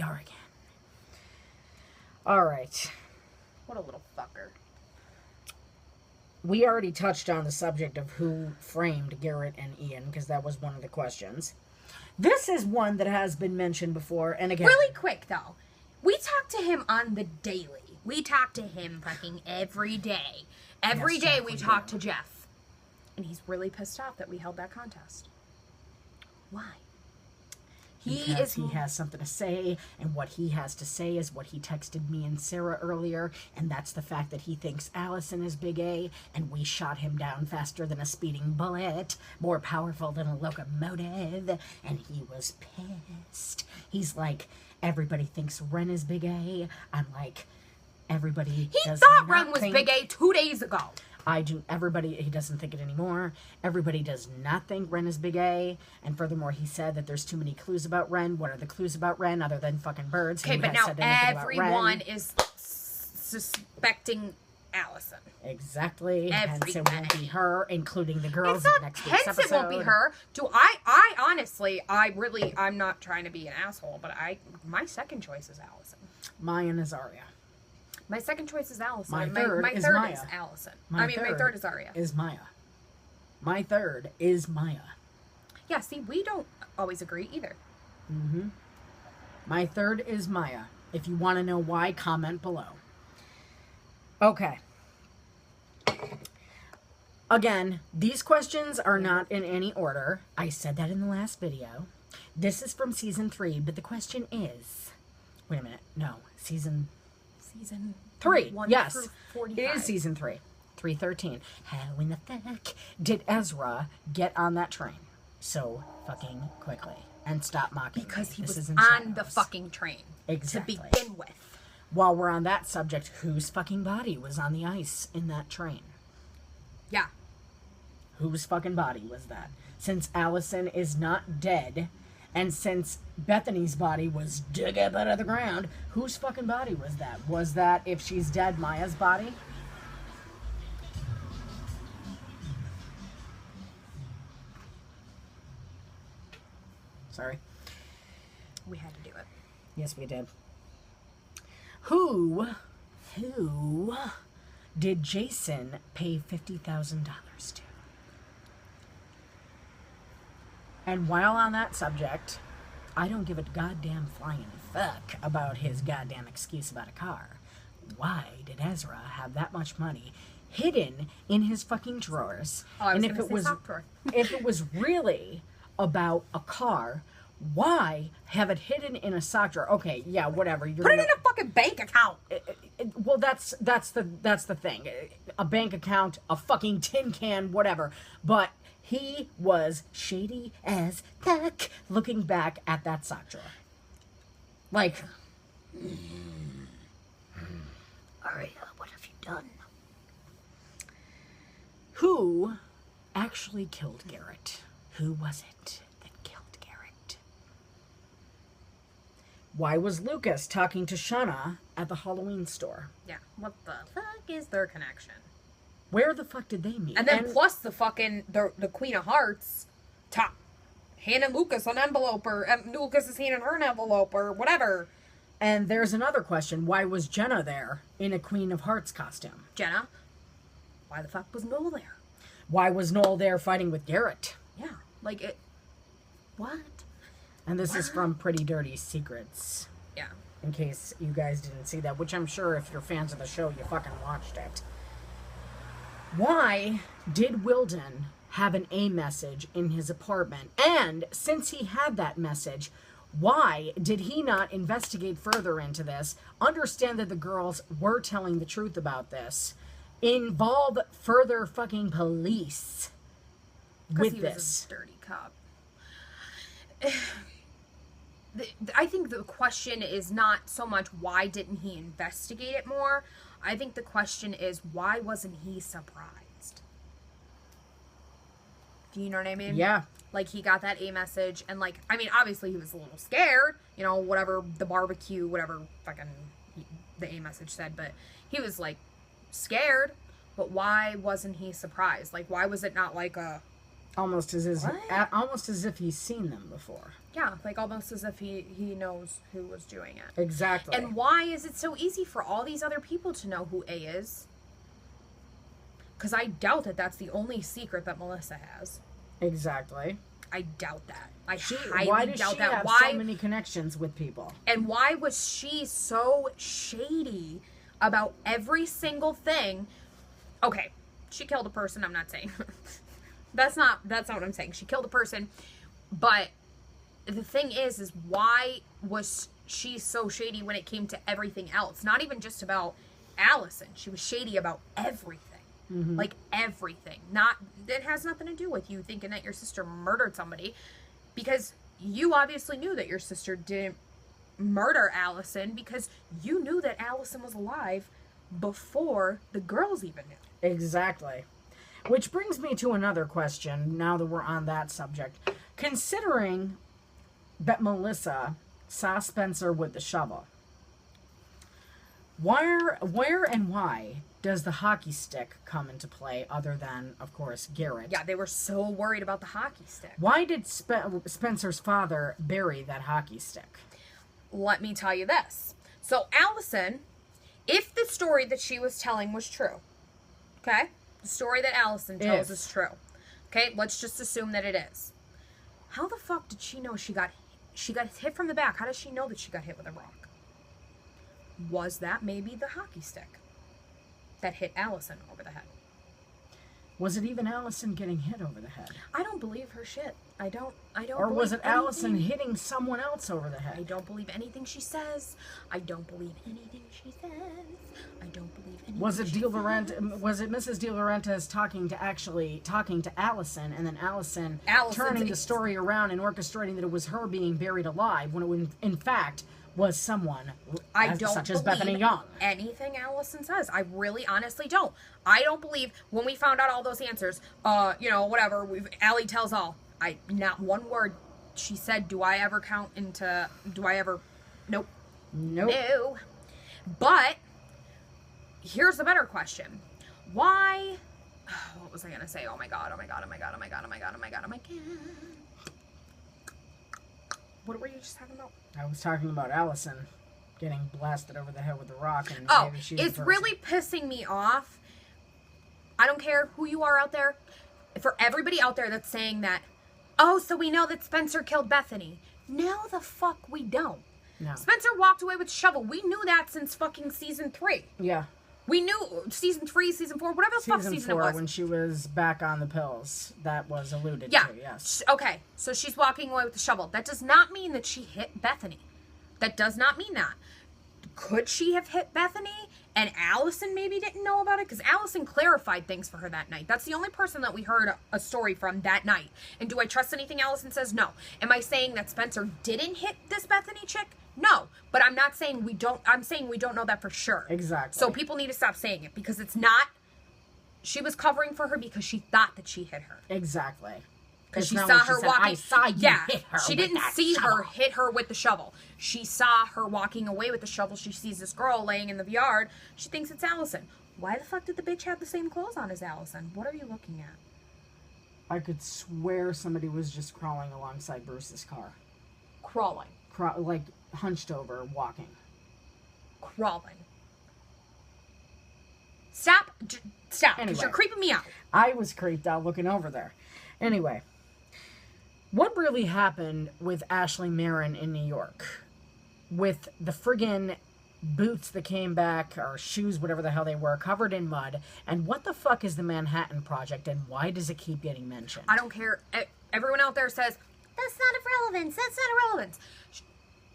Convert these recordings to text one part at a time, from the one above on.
are again. All right. What a little fucker. We already touched on the subject of who framed Garrett and Ian, because that was one of the questions. This is one that has been mentioned before, and again... Really quick, though. We talk to him on the daily. We talk to him fucking every day. Every day we talk to Jeff. And he's really pissed off that we held that contest. Why? He has something to say, and what he has to say is what he texted me and Sarah earlier, and that's the fact that he thinks Allison is Big A, and we shot him down faster than a speeding bullet, more powerful than a locomotive, and he was pissed. He's like, everybody thinks Ren is Big A. I'm like, everybody He does thought not Ren was think Big A 2 days ago. He doesn't think it anymore. Everybody does not think Ren is Big A. And furthermore, he said that there's too many clues about Ren. What are the clues about Ren other than fucking birds? Okay, but now everyone is suspecting Allison. Exactly. Hence it won't be her, inclling the girls It's not, in next week's hence episode. it won't be her. I'm not trying to be an asshole, but my second choice is Allison. Maya and Azaria. My second choice is Allison. My third is third Maya. is Allison. My third is Arya. Is Maya. My third is Maya. Yeah, see, we don't always agree either. Mm-hmm. My third is Maya. If you want to know why, comment below. Okay. Again, these questions are not in any order. I said that in the last video. This is from season 3, but the question is... Wait a minute. No. Season 3. 1 yes. through 45. It is season 3. 313. How in the fuck did Ezra get on that train so fucking quickly? And stop mocking because me. he This was is on the fucking train. Exactly. To begin with. While we're on that subject, whose fucking body was on the ice in that train? Yeah. Whose fucking body was that? Since Allison is not dead, and since Bethany's body was dug up out of the ground, whose fucking body was that? Was that, if she's dead, Maya's body? Sorry. We had to do it. Yes, we did. Who did Jason pay $50,000 to? And while on that subject, I don't give a goddamn flying fuck about his goddamn excuse about a car. Why did Ezra have that much money hidden in his fucking drawers? And if it was really about a car, why have it hidden in a sock drawer? Okay, yeah, whatever. Put it in a fucking bank account. Well, that's the thing. A bank account, a fucking tin can, whatever. But he was shady as fuck looking back at that sock drawer. Like, Arya, what have you done? Who actually killed Garrett? Who was it that killed Garrett? Why was Lucas talking to Shauna at the Halloween store? Yeah, what the fuck is their connection? Where the fuck did they meet? And then plus the fucking, the Queen of Hearts, handing Lucas an envelope, or Lucas is handing her an envelope, or whatever. And there's another question. Why was Jenna there in a Queen of Hearts costume? Jenna? Why the fuck was Noel there? Why was Noel there fighting with Garrett? Yeah, like it... What? And this is from Pretty Dirty Secrets. Yeah. In case you guys didn't see that, which I'm sure if you're fans of the show, you fucking watched it. Why did Wilden have an A message in his apartment? And since he had that message, why did he not investigate further into this, understand that the girls were telling the truth about this, involve further fucking police with he this? Was a dirty cop. I think the question is not so much why didn't he investigate it more. I think the question is why wasn't he surprised? Do you know what I mean? Yeah. Like he got that A message and like, I mean, obviously he was a little scared, you know, whatever the barbecue, whatever fucking the A message said, but he was like scared, but why wasn't he surprised? Like, why was it not like a, Almost as if he's seen them before. Yeah, like almost as if he knows who was doing it. Exactly. And why is it so easy for all these other people to know who A is? Because I doubt that that's the only secret that Melissa has. Exactly. I doubt that. I Why highly does doubt she that. have Why? so many connections with people? And why was she so shady about every single thing? Okay, she killed a person. I'm not saying that's not what I'm saying. She killed a person, but the thing is why was she so shady when it came to everything else? Not even just about Allison. She was shady about everything. Mm-hmm. Like everything. It has nothing to do with you thinking that your sister murdered somebody, because you obviously knew that your sister didn't murder Allison, because you knew that Allison was alive before the girls even knew. Exactly. Which brings me to another question, now that we're on that subject. Considering that Melissa saw Spencer with the shovel, where and why does the hockey stick come into play, other than, of course, Garrett? Yeah, they were so worried about the hockey stick. Why did Spencer's father bury that hockey stick? Let me tell you this. So Allison, if the story that she was telling was true, okay? The story that Allison tells is true. Okay, let's just assume that it is. How the fuck did she know she got hit from the back? How does she know that she got hit with a rock? Was that maybe the hockey stick that hit Allison over the head? Was it even Allison getting hit over the head? I don't believe her shit. I don't. Or was it Allison hitting someone else over the head? I don't believe anything she says. I don't believe anything she says. I don't believe anything. Was it Mrs. De Laurentiis talking to Allison, and then Allison turning the story around and orchestrating that it was her being buried alive, when it in fact was someone such as Bethany Young? Anything Allison says. I really honestly don't. I don't believe when we found out all those answers, whatever, Allie tells all. Not one word she said, nope. Nope. No. But here's the better question. Why, what was I going to say? Oh my God. What were you just talking about? I was talking about Allison getting blasted over the head with a rock. And maybe she's it's really pissing me off. I don't care who you are out there. For everybody out there that's saying that, so we know that Spencer killed Bethany. No, the fuck we don't. No. Spencer walked away with a shovel. We knew that since fucking season 3. Yeah. We knew season 3, season 4, whatever the fuck season it was. When she was back on the pills, that was alluded to, yes. Okay, so she's walking away with the shovel. That does not mean that she hit Bethany. That does not mean that. Could she have hit Bethany and Allison maybe didn't know about it? Because Allison clarified things for her that night. That's the only person that we heard a story from that night. And do I trust anything Allison says? No. Am I saying that Spencer didn't hit this Bethany chick? No. But I'm not saying we don't. I'm saying we don't know that for sure. Exactly. So people need to stop saying it, because it's not. She was covering for her because she thought that she hit her. Exactly. Because she saw her walking. I saw you hit her. She didn't see her hit her with the shovel. She saw her walking away with the shovel. She sees this girl laying in the yard. She thinks it's Allison. Why the fuck did the bitch have the same clothes on as Allison? What are you looking at? I could swear somebody was just crawling alongside Bruce's car. Crawling. Like hunched over, walking. Crawling. Stop. Stop. Because Anyway. you're creeping me out. I was creeped out looking over there. Anyway. What really happened with Ashley Marin in New York? With the friggin' boots that came back, or shoes, whatever the hell they were, covered in mud. And what the fuck is the Manhattan Project, and why does it keep getting mentioned? I don't care. Everyone out there says, that's not of relevance. That's not of relevance.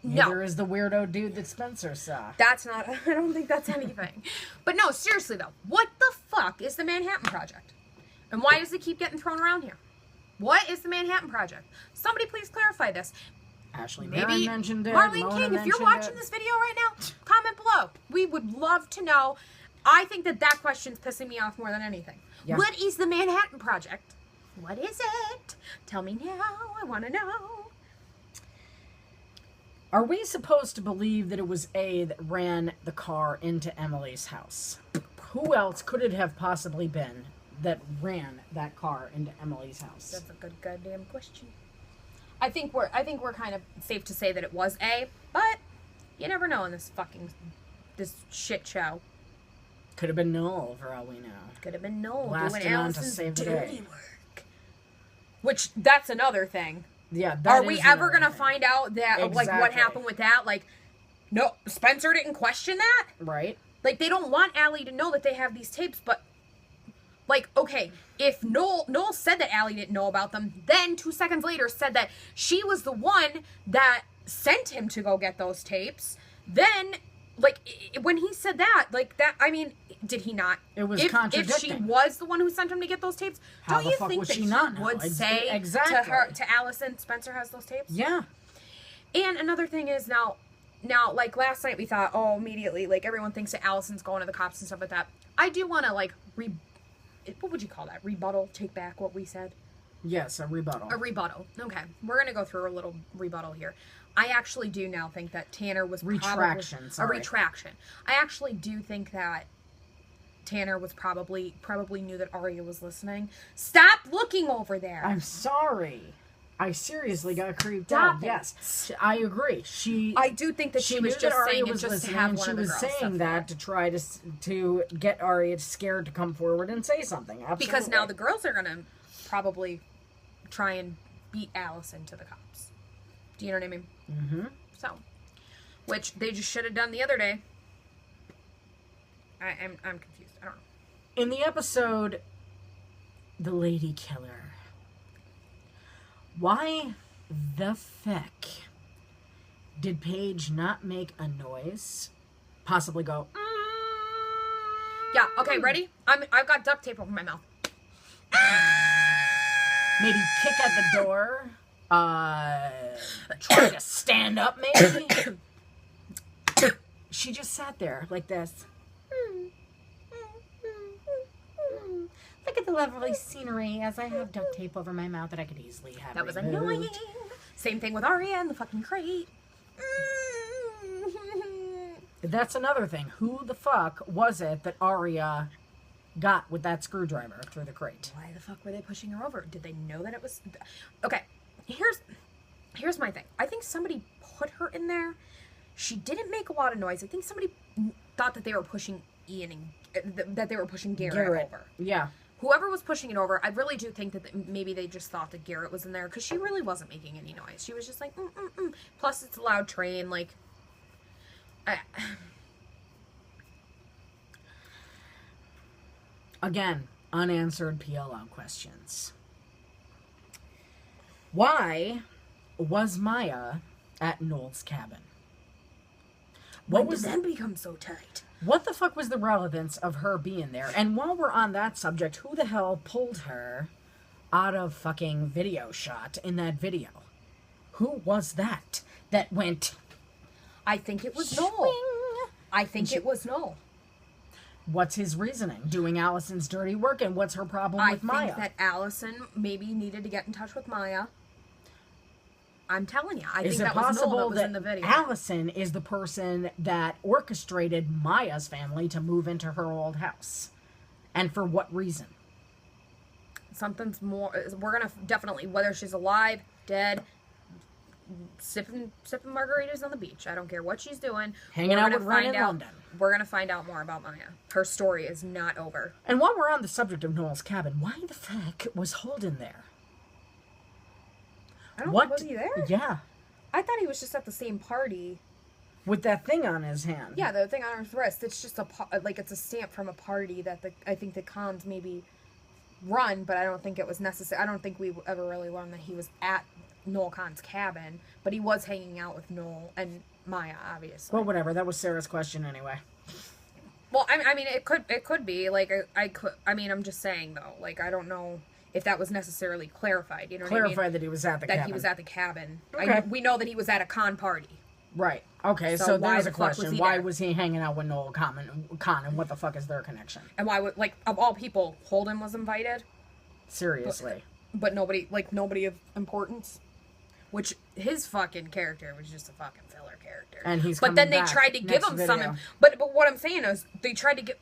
Neither is the weirdo dude that Spencer saw. That's not, I don't think that's anything. But no, seriously though, what the fuck is the Manhattan Project? And why does it keep getting thrown around here? What is the Manhattan Project? Somebody please clarify this. Ashley Marin mentioned it. Marlene King, if you're watching this video right now, comment below. We would love to know. I think that question's pissing me off more than anything. Yeah. What is the Manhattan Project? What is it? Tell me now. I want to know. Are we supposed to believe that it was A that ran the car into Emily's house? Who else could it have possibly been that ran that car into Emily's house? That's a good goddamn question. I think we're kind of safe to say that it was A, but you never know in this shit show. Could have been Noel for all we know. Could have been Noel Blasting doing on to Allison's save the dirty day. work. Which, that's another thing. Yeah, Are we ever going to find out that, like, what Exactly. happened with that? Like, no, Spencer didn't question that? Right. Like, they don't want Allie to know that they have these tapes, but, like, okay, if Noel said that Allie didn't know about them, then 2 seconds later said that she was the one that sent him to go get those tapes, then, like, when he said that, like, that, I mean, did he not? It was contradicting. If she was the one who sent him to get those tapes, don't you think that he would say to Allison, Spencer has those tapes? Yeah. And another thing is now, like, last night we thought, oh, immediately, like, everyone thinks that Allison's going to the cops and stuff like that. I do want to, like, what would you call that? Rebuttal? Take back what we said? Yes, a rebuttal. A rebuttal. Okay. We're going to go through a little rebuttal here. I actually do now think that Tanner was Retraction, a retraction. I actually do think that Tanner was probably knew that Arya was listening. Stop looking over there. I'm sorry. I seriously got creeped out. Yes, I agree. I do think that she was just saying it just to have one of the girls. She was saying that to try to get Arya scared to come forward and say something. Absolutely. Because now the girls are gonna probably try and beat Allison to the cops. Do you know what I mean? Mm-hmm. So, which they just should have done the other day. I'm confused. I don't know. In the episode, The Lady Killer. Why the feck did Paige not make a noise? Possibly go. Yeah. Okay. Ready? I've got duct tape over my mouth. Maybe kick at the door. Try to stand up, maybe. She just sat there like this. Look at the lovely scenery as I have duct tape over my mouth that I could easily have. That was removed. annoying. Same thing with Arya and the fucking crate. That's another thing. Who the fuck was it that Arya got with that screwdriver through the crate? Why the fuck were they pushing her over? Did they know that it was... Okay, here's my thing. I think somebody put her in there. She didn't make a lot of noise. I think somebody thought that they were pushing that they were pushing Garrett over. Yeah. Whoever was pushing it over, I really do think that maybe they just thought that Garrett was in there, because she really wasn't making any noise. She was just like, Plus, it's a loud train, like... Again, unanswered PLL questions. Why was Maya at Noel's cabin? When did that become so tight? What the fuck was the relevance of her being there? And while we're on that subject, who the hell pulled her out of fucking video shot in that video? Who was that went... I think it was Noel. I think it was Noel. What's his reasoning? Doing Allison's dirty work, and what's her problem with Maya? I think that Allison maybe needed to get in touch with Maya. I'm telling you, I think that was Noel that was in the video. Allison is the person that orchestrated Maya's family to move into her old house? And for what reason? Something's more... We're going to definitely... Whether she's alive, dead... Sipping margaritas on the beach. I don't care what she's doing. Hanging out with Ryan in London. We're going to find out more about Maya. Her story is not over. And while we're on the subject of Noel's cabin, why the fuck was Holden there? I don't know. Was he there? Yeah. I thought he was just at the same party. With that thing on his hand. Yeah, the thing on his wrist. It's just it's a stamp from a party that I think the cons maybe run, but I don't think it was necessary. I don't think we ever really learned that he was at Noel Khan's cabin, but he was hanging out with Noel and Maya, obviously. Well, whatever. That was Sarah's question anyway. Well, I mean, it could be like I'm just saying though. Like, I don't know if that was necessarily clarified. You know what I mean? Clarified that he was at the cabin. That he was at the cabin. Okay. We know that he was at a con party. Right. Okay. So there's a question. Why there? Was he hanging out with Noel Khan, and what the fuck is their connection? And why would, like, of all people, Holden was invited? Seriously. But nobody of importance. Which his fucking character was just a fucking filler character. And he's But then they tried to give him some. But what I'm saying is they tried to give.